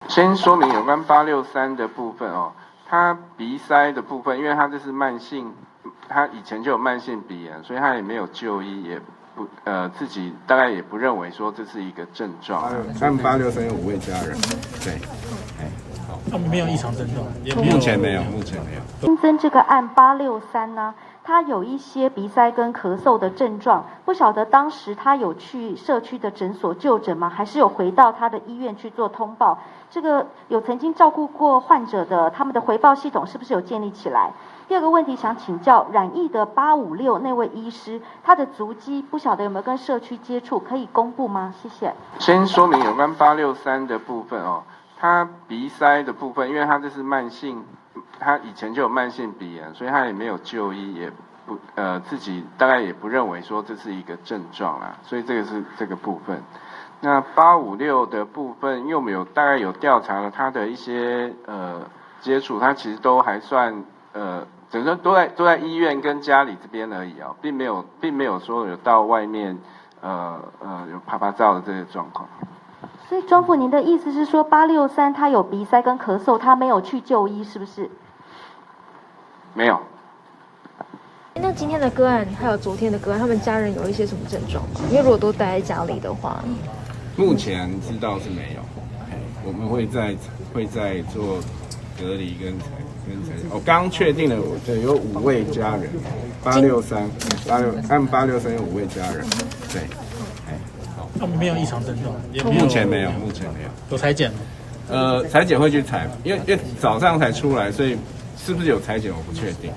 先说明有关863的部分哦，他鼻塞的部分，因为他这是慢性，他以前就有慢性鼻炎，所以他也没有就医，也不自己大概也不认为说这是一个症状。按863有5位家人，对，他们没有异常症状，目前没有。新增这个案863呢，他有一些鼻塞跟咳嗽的症状，不晓得当时他有去社区的诊所就诊吗？还是有回到他的医院去做通报？这个有曾经照顾过患者的，他们的回报系统是不是有建立起来？第二个问题想请教染疫的856那位医师，他的足迹不晓得有没有跟社区接触，可以公布吗？谢谢。先说明有关863的部分哦，他鼻塞的部分，因为他这是慢性，他以前就有慢性鼻炎，所以他也没有就医，也不自己大概也不认为说这是一个症状啦，所以这个是这个部分。那856的部分，因为我们大概有调查了他的一些接触，他其实都还算整个都在医院跟家里这边而已啊，并没有说有到外面有拍拍照的这个状况。所以庄副，您的意思是说863他有鼻塞跟咳嗽，他没有去就医，是不是？没有。那今天的个案还有昨天的个案，他们家人有一些什么症状吗？因为如果都待在家里的话，目前知道是没有，我们会在做隔离跟我刚确定了，对，有5位家人，863按863有5位家人，对，他们没有异常症状，目前没有。有采检吗？采检会去采，因为早上才出来，所以是不是有采检我不确定。